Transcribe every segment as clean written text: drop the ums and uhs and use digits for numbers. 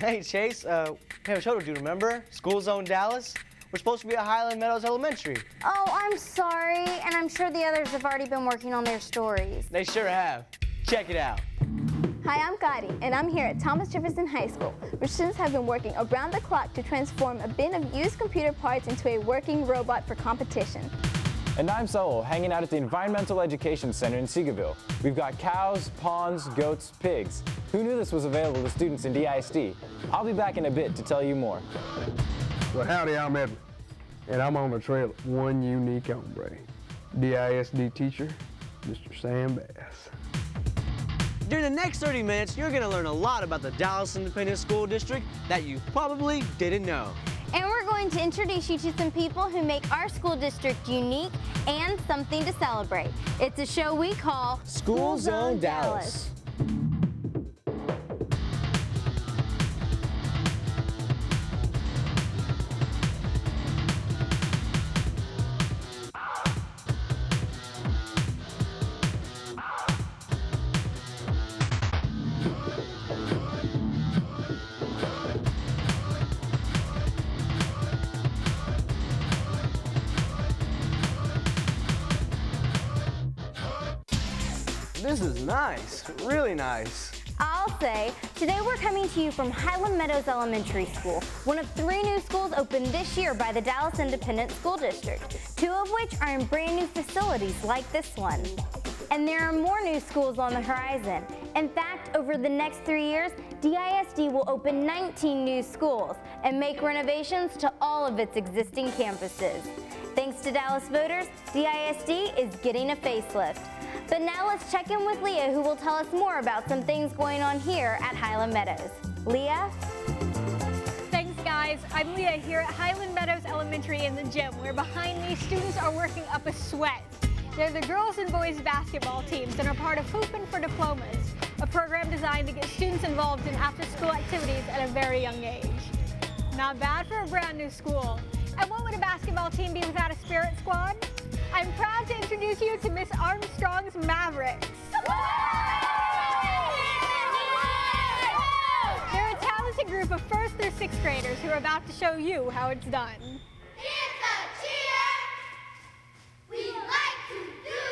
Hey, Chase, hey, do you remember? School Zone Dallas? We're supposed to be at Highland Meadows Elementary. Oh, I'm sorry, and I'm sure the others have already been working on their stories. They sure have. Check it out. Hi, I'm Cari, and I'm here at Thomas Jefferson High School, where students have been working around the clock to transform a bin of used computer parts into a working robot for competition. And I'm Saul, hanging out at the Environmental Education Center in Seagoville. We've got cows, ponds, goats, pigs. Who knew this was available to students in DISD? I'll be back in a bit to tell you more. Well, howdy, I'm Edward, and I'm on the trail of one unique hombre, DISD teacher, Mr. Sam Bass. During the next 30 minutes, you're going to learn a lot about the Dallas Independent School District that you probably didn't know. And we're going to introduce you to some people who make our school district unique and something to celebrate. It's a show we call School Zone Dallas. This is nice, really nice. I'll say, today we're coming to you from Highland Meadows Elementary School, one of 3 new schools opened this year by the Dallas Independent School District, 2 of which are in brand new facilities like this one. And there are more new schools on the horizon. In fact, over the next 3 years, DISD will open 19 new schools and make renovations to all of its existing campuses. Thanks to Dallas voters, DISD is getting a facelift. But now let's check in with Leah, who will tell us more about some things going on here at Highland Meadows. Leah? Thanks, guys. I'm Leah here at Highland Meadows Elementary in the gym, where behind me students are working up a sweat. They're the girls and boys basketball teams and are part of Hoopin' for Diplomas, a program designed to get students involved in after-school activities at a very young age. Not bad for a brand new school. And what would a basketball team be without a spirit squad? I'm proud to introduce you to Miss Armstrong's Mavericks. They're a talented group of 1st through 6th graders who are about to show you how it's done. Here's a cheer we like to do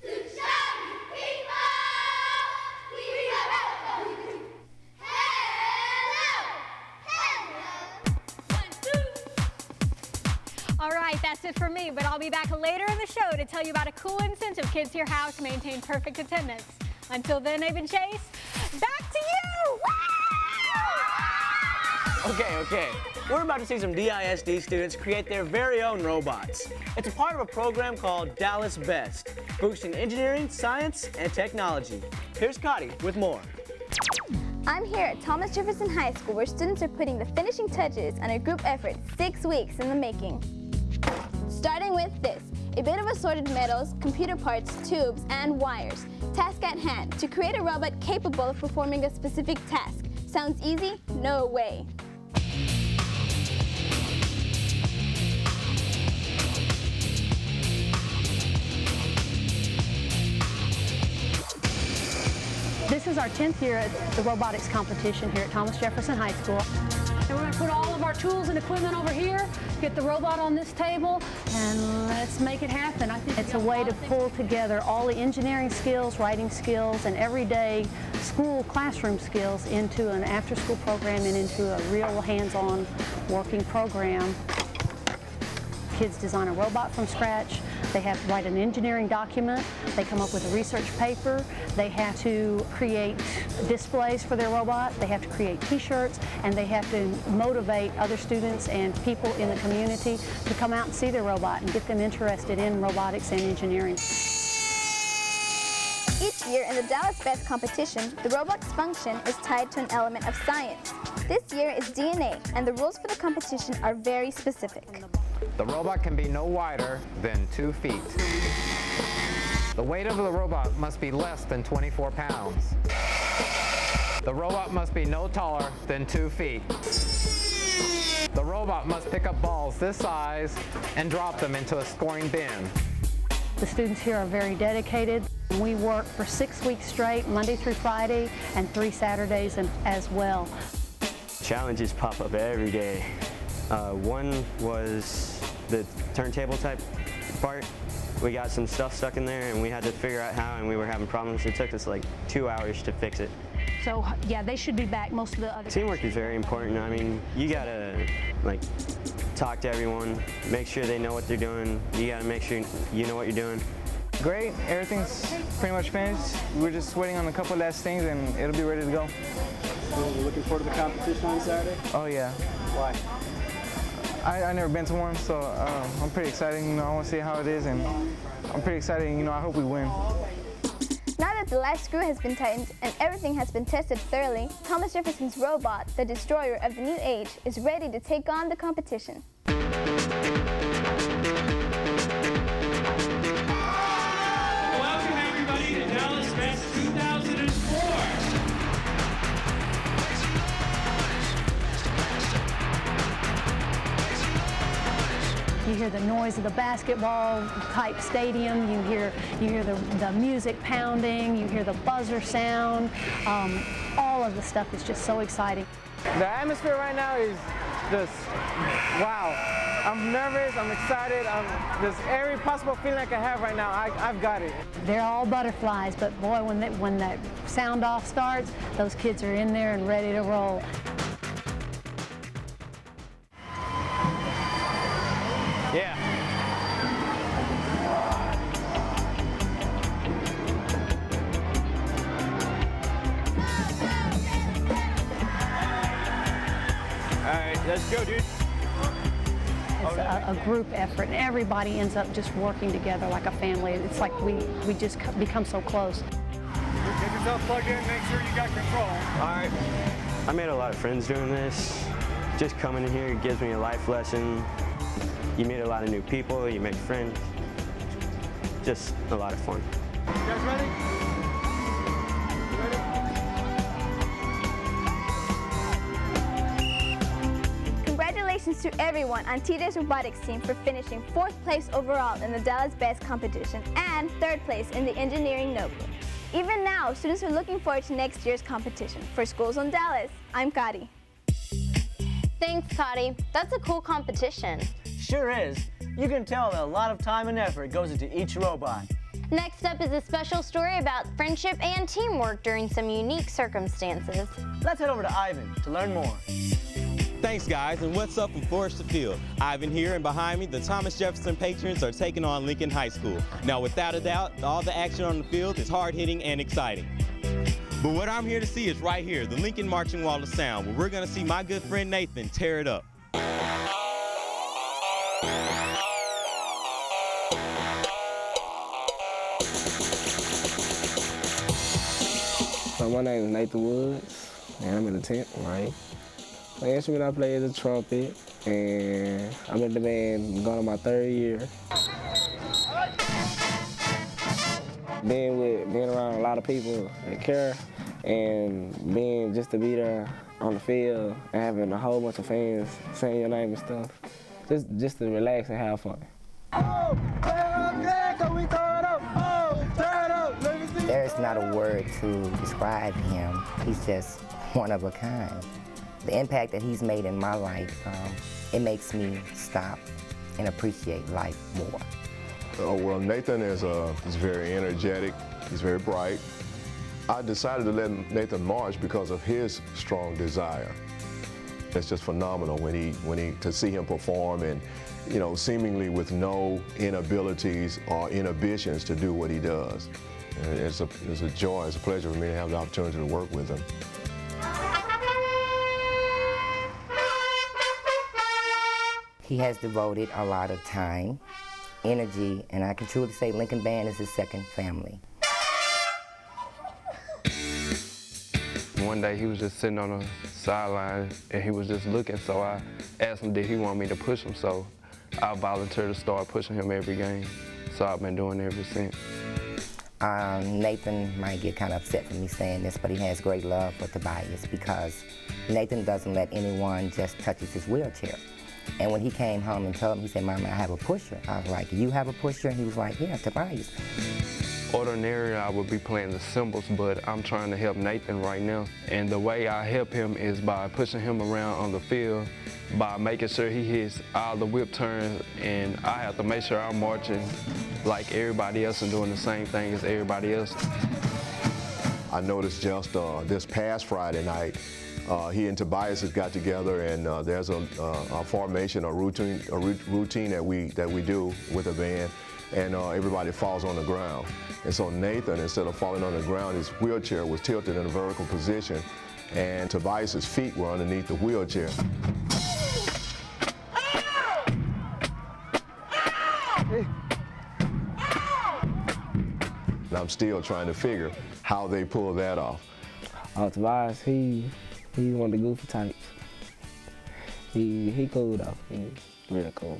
to show you people we welcome you. Hello, hello. 1, 2. All right, that's it for me, but I'll be back later in the show to tell you about a cool incentive kids hear how to maintain perfect attendance. Until then, Abe and Chase, back to you! Okay. We're about to see some DISD students create their very own robots. It's a part of a program called Dallas Best, boosting engineering, science, and technology. Here's Cari with more. I'm here at Thomas Jefferson High School, where students are putting the finishing touches on a group effort 6 weeks in the making. Starting with this, a bit of assorted metals, computer parts, tubes, and wires. Task at hand, to create a robot capable of performing a specific task. Sounds easy? No way. This is our 10th year at the robotics competition here at Thomas Jefferson High School. And we're going to put all of our tools and equipment over here, get the robot on this table, and let's make it happen. I think it's a way to pull together all the engineering skills, writing skills, and everyday school classroom skills into an after-school program and into a real hands-on working program. Kids design a robot from scratch. They have to write an engineering document. They come up with a research paper. They have to create displays for their robot. They have to create t-shirts, and they have to motivate other students and people in the community to come out and see their robot and get them interested in robotics and engineering. Each year in the Dallas Best competition, the robot's function is tied to an element of science. This year is DNA, and the rules for the competition are very specific. The robot can be no wider than 2 feet. The weight of the robot must be less than 24 pounds. The robot must be no taller than 2 feet. The robot must pick up balls this size and drop them into a scoring bin. The students here are very dedicated. We work for 6 weeks straight, Monday through Friday, and 3 Saturdays as well. Challenges pop up every day. One was the turntable type part. We got some stuff stuck in there and we had to figure out how, and we were having problems. It took us like 2 hours to fix it. So yeah, they should be back. Most of the other teamwork is very important. I mean, you gotta like talk to everyone, make sure they know what they're doing. You gotta make sure you know what you're doing. Great, everything's pretty much finished. We're just waiting on a couple last things and it'll be ready to go. So you're looking forward to the competition on Saturday? Oh yeah. Why? I never been to one, so I'm pretty excited. You know, I want to see how it is, and I'm pretty excited. You know, I hope we win. Now that the last screw has been tightened and everything has been tested thoroughly, Thomas Jefferson's robot, the destroyer of the new age, is ready to take on the competition. Welcome everybody to Dallas Best 2004. You hear the noise of the basketball type stadium, you hear the music pounding, you hear the buzzer sound. All of the stuff is just so exciting. The atmosphere right now is just wow. I'm nervous, I'm excited, there's every possible feeling I can have right now, I've got it. They're all butterflies, but boy, when that sound off starts, those kids are in there and ready to roll. Yeah. All right, let's go, dude. It's a group effort, and everybody ends up just working together like a family. It's like we just become so close. Get yourself plugged in, make sure you got control. All right. I made a lot of friends doing this. Just coming in here gives me a life lesson. You meet a lot of new people, you make friends. Just a lot of fun. You guys ready? Congratulations to everyone on TJ's Robotics team for finishing 4th place overall in the Dallas Best competition and 3rd place in the engineering notebook. Even now, students are looking forward to next year's competition. For Schools on Dallas, I'm Cari. Thanks, Cari. That's a cool competition. Sure is. You can tell that a lot of time and effort goes into each robot. Next up is a special story about friendship and teamwork during some unique circumstances. Let's head over to Ivan to learn more. Thanks, guys, and what's up from Forest to Field? Ivan here, and behind me, the Thomas Jefferson Patriots are taking on Lincoln High School. Now, without a doubt, all the action on the field is hard-hitting and exciting. But what I'm here to see is right here, the Lincoln Marching Wall of Sound, where we're going to see my good friend Nathan tear it up. So my name is Nathan Woods, and I'm in the 10th, right? The instrument I play is the trumpet, and I'm in the band going on my 3rd year. Being around a lot of people that care, and being just to be there on the field and having a whole bunch of fans saying your name and stuff, just to relax and have fun. There's not a word to describe him. He's just one of a kind. The impact that he's made in my life, it makes me stop and appreciate life more. Oh, well, Nathan is very energetic. He's very bright. I decided to let Nathan march because of his strong desire. It's just phenomenal to see him perform, and seemingly with no inabilities or inhibitions to do what he does. And it's a joy, it's a pleasure for me to have the opportunity to work with him. He has devoted a lot of time, energy, and I can truly say Lincoln Band is his second family. One day he was just sitting on the sideline and he was just looking, so I asked him did he want me to push him, so I volunteered to start pushing him every game. So I've been doing it ever since. Nathan might get kind of upset for me saying this, but he has great love for Tobias because Nathan doesn't let anyone just touch his wheelchair. And when he came home and told me, he said, "Mama, I have a pusher." I was like, "You have a pusher?" And he was like, "Yeah, Tobias." Ordinarily, I would be playing the cymbals, but I'm trying to help Nathan right now. And the way I help him is by pushing him around on the field, by making sure he hits all the whip turns, and I have to make sure I'm marching like everybody else and doing the same thing as everybody else. I noticed just this past Friday night, he and Tobias has got together, and there's a formation, a routine that we do with a band, and everybody falls on the ground. And so Nathan, instead of falling on the ground, his wheelchair was tilted in a vertical position, and Tobias's feet were underneath the wheelchair. And I'm still trying to figure how they pull that off. Tobias, he's one of the goofy types. He cool though. He's real cool.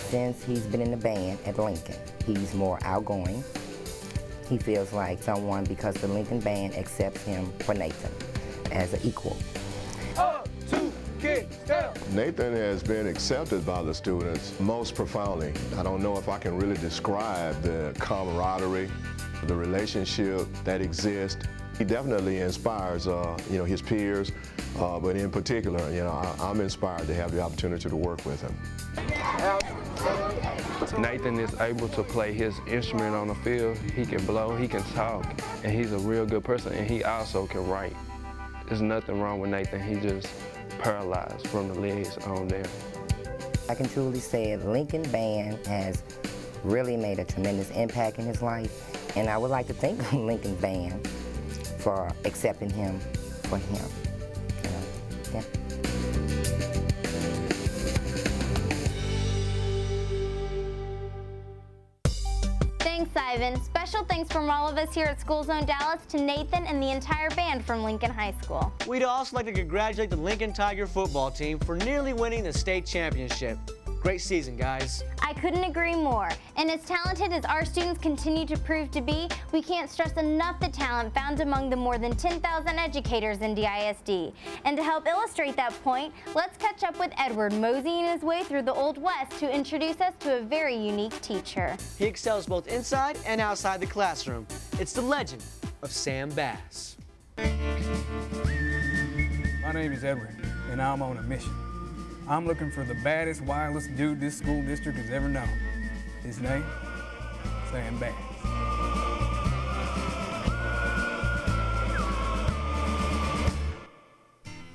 Since he's been in the band at Lincoln, he's more outgoing. He feels like someone because the Lincoln band accepts him for Nathan as an equal. Up, 2, kick, step. Nathan has been accepted by the students most profoundly. I don't know if I can really describe the camaraderie, the relationship that exists. He definitely inspires, his peers, but in particular, I'm inspired to have the opportunity to work with him. Nathan is able to play his instrument on the field. He can blow, he can talk, and he's a real good person, and he also can write. There's nothing wrong with Nathan. He just paralyzed from the legs on down. I can truly say the Lincoln band has really made a tremendous impact in his life, and I would like to thank the Lincoln band for accepting him for him. Yeah. Thanks, Ivan. Special thanks from all of us here at School Zone Dallas to Nathan and the entire band from Lincoln High School. We'd also like to congratulate the Lincoln Tiger football team for nearly winning the state championship. Great season, guys. I couldn't agree more. And as talented as our students continue to prove to be, we can't stress enough the talent found among the more than 10,000 educators in DISD. And to help illustrate that point, let's catch up with Edward moseying his way through the Old West to introduce us to a very unique teacher. He excels both inside and outside the classroom. It's the legend of Sam Bass. My name is Edward, and I'm on a mission. I'm looking for the baddest, wildest dude this school district has ever known. His name, Sam Bass.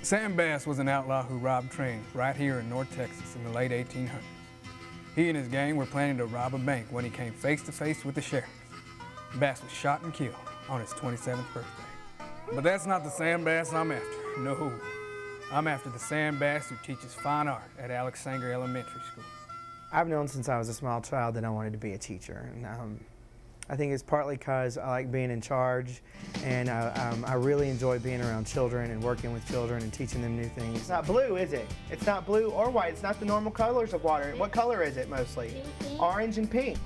Sam Bass was an outlaw who robbed trains right here in North Texas in the late 1800s. He and his gang were planning to rob a bank when he came face to face with the sheriff. Bass was shot and killed on his 27th birthday. But that's not the Sam Bass I'm after, no. I'm after the Sam Bass who teaches fine art at Alex Sanger Elementary School. I've known since I was a small child that I wanted to be a teacher. And, I think it's partly because I like being in charge, and I really enjoy being around children and working with children and teaching them new things. It's not blue, is it? It's not blue or white. It's not the normal colors of water. What color is it mostly? Orange and pink.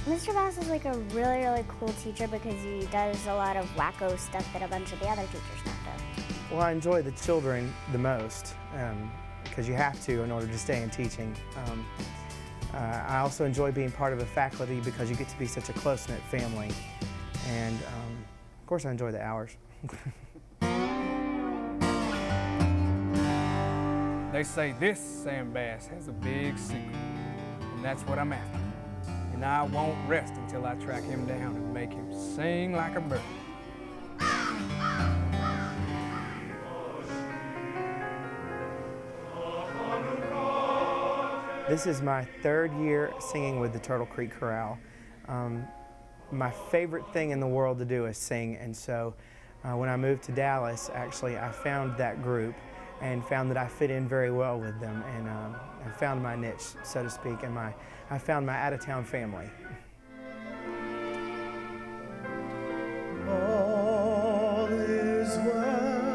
Mr. Bass is like a really, really cool teacher because he does a lot of wacko stuff that a bunch of the other teachers don't do. Well, I enjoy the children the most because you have to in order to stay in teaching. I also enjoy being part of a faculty because you get to be such a close-knit family. And of course I enjoy the hours. They say this Sam Bass has a big secret, and that's what I'm after. And I won't rest until I track him down and make him sing like a bird. This is my third year singing with the Turtle Creek Chorale. My favorite thing in the world to do is sing, and so when I moved to Dallas, actually, I found that group and found that I fit in very well with them, and I found my niche, so to speak, and I found my out-of-town family. All is well,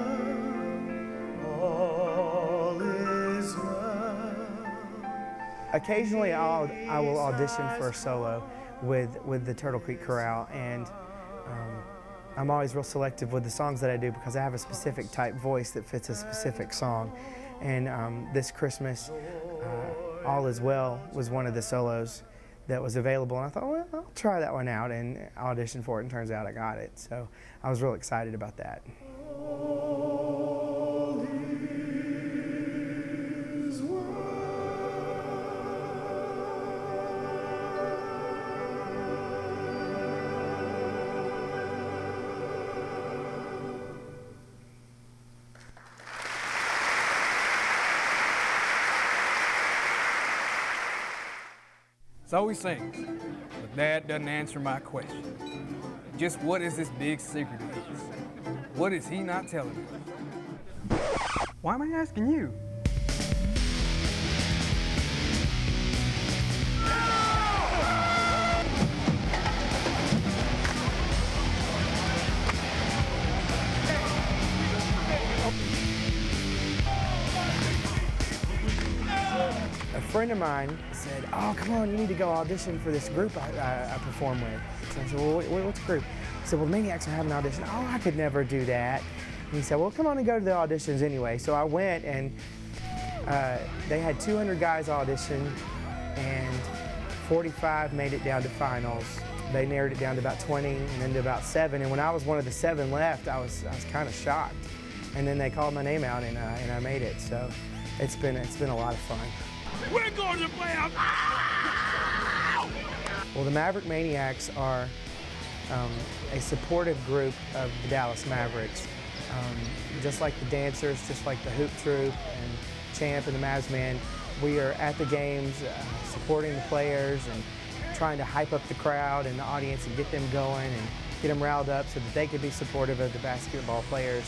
all is well. Occasionally, I will audition for a solo with the Turtle Creek Chorale, and I'm always real selective with the songs that I do because I have a specific type voice that fits a specific song. And this Christmas, All Is Well was one of the solos that was available, and I thought, well, I'll try that one out and audition for it, and turns out I got it. So I was real excited about that. So he sings, but Dad doesn't answer my question. Just what is this big secret of his? What is he not telling me? Why am I asking you? A friend of mine said, oh, come on, you need to go audition for this group I perform with. So I said, well, what's the group? He said, well, the Maniacs are having an audition. Oh, I could never do that. And he said, well, come on and go to the auditions anyway. So I went, and they had 200 guys audition, and 45 made it down to finals. They narrowed it down to about 20 and then to about 7. And when I was one of the 7 left, I was kind of shocked. And then they called my name out, and I made it. So it's been a lot of fun. We're going to play out. Well, the Maverick Maniacs are a supportive group of the Dallas Mavericks. Just like the dancers, just like the hoop troop and Champ and the Mavs Man, we are at the games supporting the players and trying to hype up the crowd and the audience and get them going and get them riled up so that they could be supportive of the basketball players.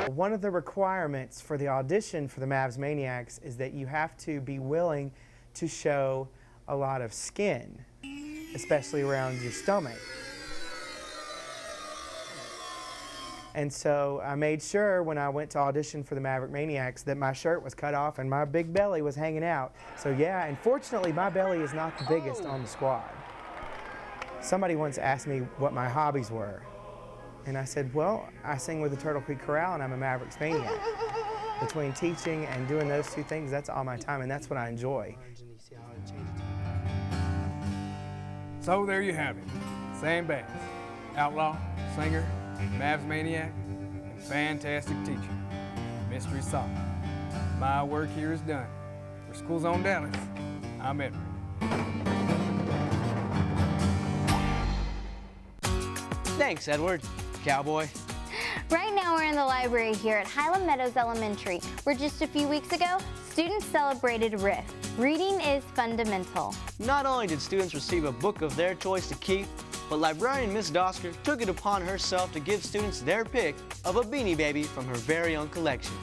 One of the requirements for the audition for the Mavs Maniacs is that you have to be willing to show a lot of skin, especially around your stomach. And so I made sure when I went to audition for the Maverick Maniacs that my shirt was cut off and my big belly was hanging out. So yeah, and fortunately my belly is not the biggest on the squad. Somebody once asked me what my hobbies were. And I said, well, I sing with the Turtle Creek Chorale and I'm a Mavericks Maniac. Between teaching and doing those two things, that's all my time and that's what I enjoy. So there you have it. Sam Bass, outlaw, singer, Mavs Maniac, and fantastic teacher, Mystery Saul. My work here is done. For School Zone Dallas, I'm Edward. Thanks, Edward. Cowboy. Right now we're in the library here at Highland Meadows Elementary, where just a few weeks ago, students celebrated RIF. Reading is fundamental. Not only did students receive a book of their choice to keep, but librarian Miss Dosker took it upon herself to give students their pick of a Beanie Baby from her very own collection.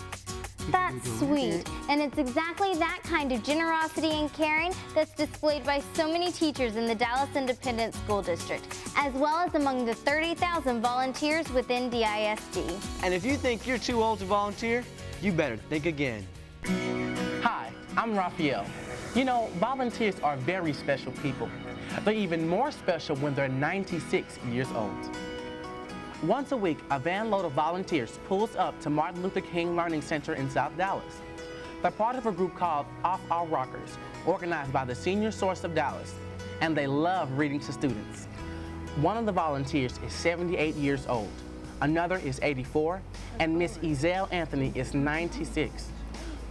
That's sweet, and it's exactly that kind of generosity and caring that's displayed by so many teachers in the Dallas Independent School District, as well as among the 30,000 volunteers within DISD. And if you think you're too old to volunteer, you better think again. Hi, I'm Rafael. You know, volunteers are very special people. They're even more special when they're 96 years old. Once a week, a van load of volunteers pulls up to Martin Luther King Learning Center in South Dallas. They're part of a group called Off Our Rockers, organized by the Senior Source of Dallas, and they love reading to students. One of the volunteers is 78 years old, another is 84, and Miss Ezell Anthony is 96.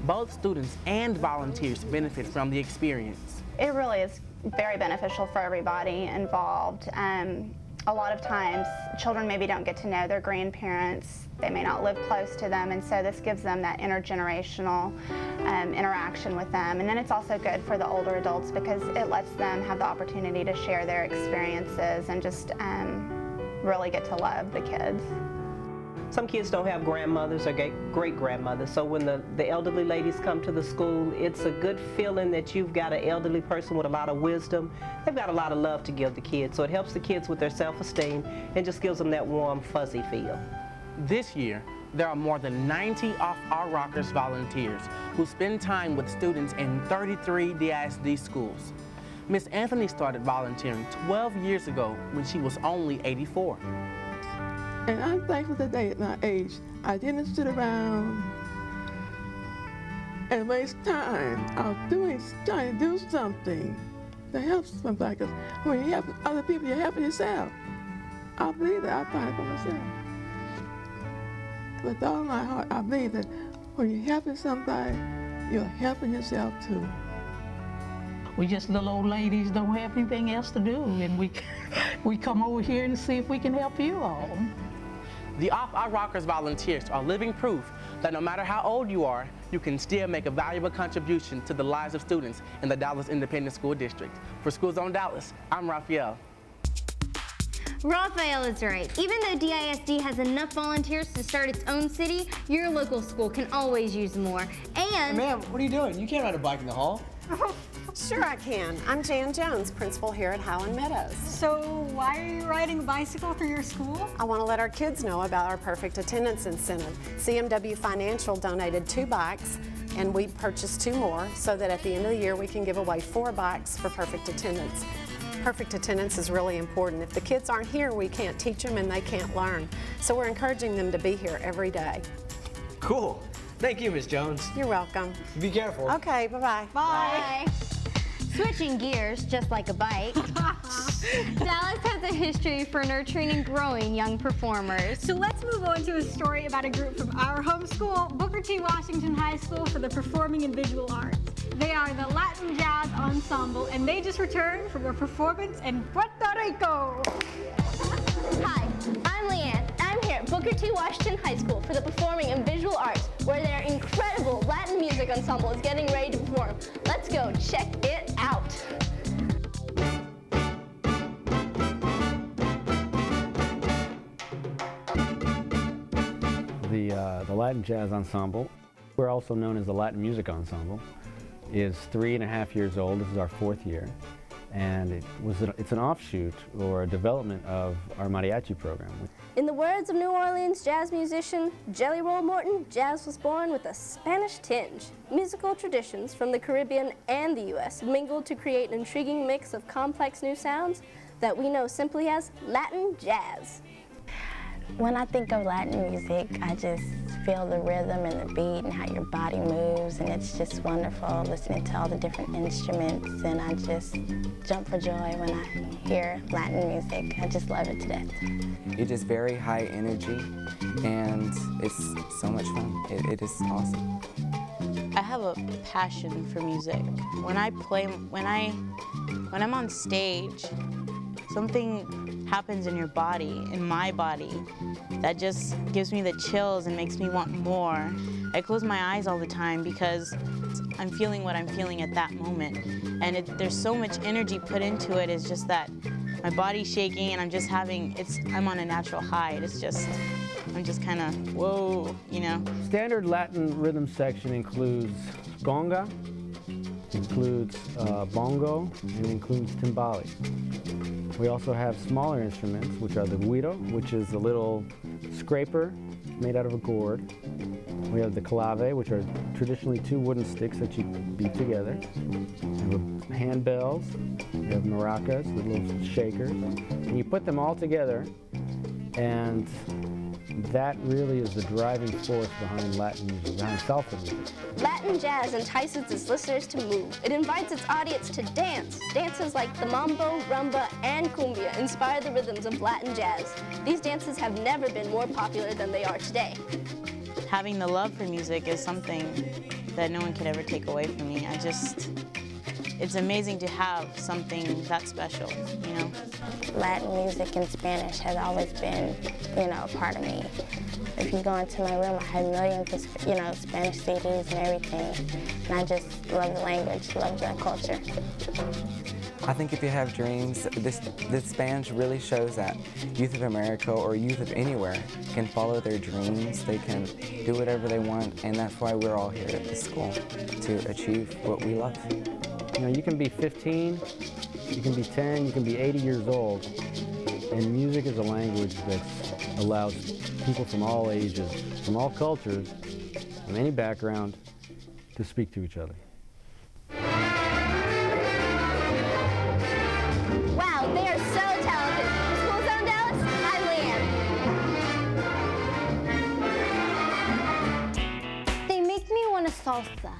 Both students and volunteers benefit from the experience. It really is very beneficial for everybody involved. A lot of times, children maybe don't get to know their grandparents. They may not live close to them, and so this gives them that intergenerational interaction with them. And then it's also good for the older adults because it lets them have the opportunity to share their experiences and just really get to love the kids. Some kids don't have grandmothers or great-grandmothers, so when the elderly ladies come to the school, it's a good feeling that you've got an elderly person with a lot of wisdom. They've got a lot of love to give the kids, so it helps the kids with their self-esteem and just gives them that warm, fuzzy feel. This year, there are more than 90 Off Our Rockers volunteers who spend time with students in 33 DISD schools. Miss Anthony started volunteering 12 years ago when she was only 84. And I'm thankful today at my age, I didn't sit around and waste time. I was trying to do something to help somebody. Because when you help other people, you're helping yourself. I believe that. I find it for myself. With all my heart, I believe that when you're helping somebody, you're helping yourself too. We just little old ladies don't have anything else to do, and we come over here and see if we can help you all. The Off Our Rockers volunteers are living proof that no matter how old you are, you can still make a valuable contribution to the lives of students in the Dallas Independent School District. For School Zone Dallas, I'm Rafael. Rafael is right. Even though DISD has enough volunteers to start its own city, your local school can always use more. And... Ma'am, what are you doing? You can't ride a bike in the hall. Sure I can. I'm Jan Jones, principal here at Highland Meadows. So why are you riding a bicycle through your school? I want to let our kids know about our Perfect Attendance Incentive. CMW Financial donated 2 bikes and we purchased 2 more so that at the end of the year we can give away 4 bikes for perfect attendance. Perfect attendance is really important. If the kids aren't here, we can't teach them and they can't learn. So we're encouraging them to be here every day. Cool. Thank you, Ms. Jones. You're welcome. Be careful. Okay, bye-bye. Bye. Switching gears, just like a bike, Dallas has a history for nurturing and growing young performers. So let's move on to a story about a group from our home school, Booker T. Washington High School for the Performing and Visual Arts. They are the Latin Jazz Ensemble, and they just returned from a performance in Puerto Rico. Hi, I'm Lyann. I'm here at Booker T. Washington High School for the Performing and Visual Arts, where their incredible Latin music ensemble is getting ready to perform. Let's go check it out. The Latin Jazz Ensemble, we're also known as the Latin Music Ensemble, is 3.5 years old. This is our 4th year. And it's an offshoot or a development of our mariachi program. In the words of New Orleans jazz musician Jelly Roll Morton, jazz was born with a Spanish tinge. Musical traditions from the Caribbean and the U.S. mingled to create an intriguing mix of complex new sounds that we know simply as Latin jazz. When I think of Latin music, I just feel the rhythm and the beat and how your body moves, and it's just wonderful listening to all the different instruments, and I just jump for joy when I hear Latin music. I just love it to death. It is very high energy, and it's so much fun. It is awesome. I have a passion for music. When I play, when I'm on stage, something happens in your body, in my body, that just gives me the chills and makes me want more. I close my eyes all the time because I'm feeling what I'm feeling at that moment. And there's so much energy put into it. It's just that my body's shaking and I'm just I'm on a natural high. I'm just kind of, whoa, you know. Standard Latin rhythm section includes conga, includes bongo, and includes timbales. We also have smaller instruments, which are the guiro, which is a little scraper made out of a gourd. We have the clave, which are traditionally 2 wooden sticks that you beat together. We have handbells. We have maracas, the little shakers. And you put them all together, and that really is the driving force behind Latin music, behind salsa music. Latin jazz entices its listeners to move. It invites its audience to dance. Dances like the mambo, rumba, and cumbia inspire the rhythms of Latin jazz. These dances have never been more popular than they are today. Having the love for music is something that no one could ever take away from me. It's amazing to have something that special, you know? Latin music in Spanish has always been, a part of me. If you go into my room, I have millions of, Spanish CDs and everything. And I just love the language, love the culture. I think if you have dreams, this Spanish really shows that youth of America or youth of anywhere can follow their dreams. They can do whatever they want, and that's why we're all here at this school, to achieve what we love. You can be 15, you can be 10, you can be 80 years old, and music is a language that allows people from all ages, from all cultures, from any background, to speak to each other. salsa.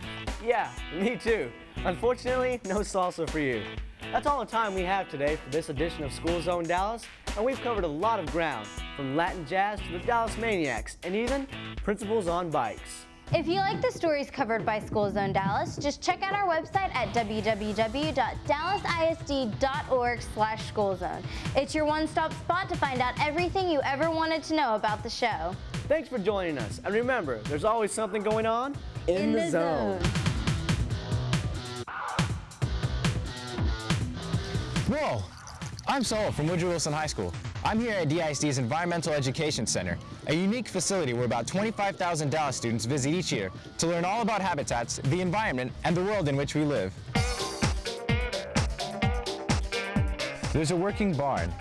Yeah, me too. Unfortunately, no salsa for you. That's all the time we have today for this edition of School Zone Dallas, and we've covered a lot of ground, from Latin jazz to the Dallas Maniacs, and even principals on bikes. If you like the stories covered by School Zone Dallas, just check out our website at www.dallasisd.org/schoolzone. It's your one-stop spot to find out everything you ever wanted to know about the show. Thanks for joining us, and remember, there's always something going on in the zone. Whoa! I'm Saul from Woodrow High School. I'm here at DISD's Environmental Education Center, a unique facility where about 25,000 Dallas students visit each year to learn all about habitats, the environment, and the world in which we live. There's a working barn,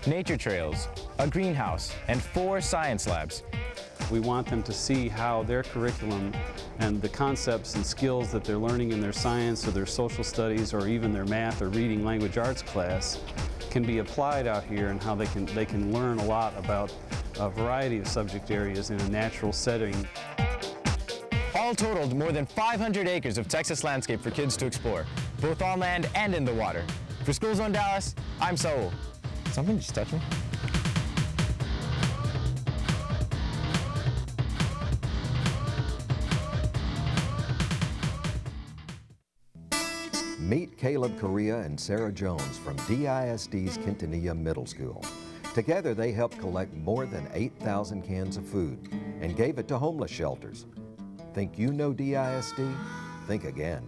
nature trails, a greenhouse, and 4 science labs. We want them to see how their curriculum and the concepts and skills that they're learning in their science or their social studies or even their math or reading language arts class can be applied out here, and how they can learn a lot about a variety of subject areas in a natural setting. All totaled, more than 500 acres of Texas landscape for kids to explore, both on land and in the water. For School Zone Dallas, I'm Saul. Something just touched me. Meet Caleb Correa and Sarah Jones from DISD's Quintanilla Middle School. Together, they helped collect more than 8,000 cans of food and gave it to homeless shelters. Think you know DISD? Think again.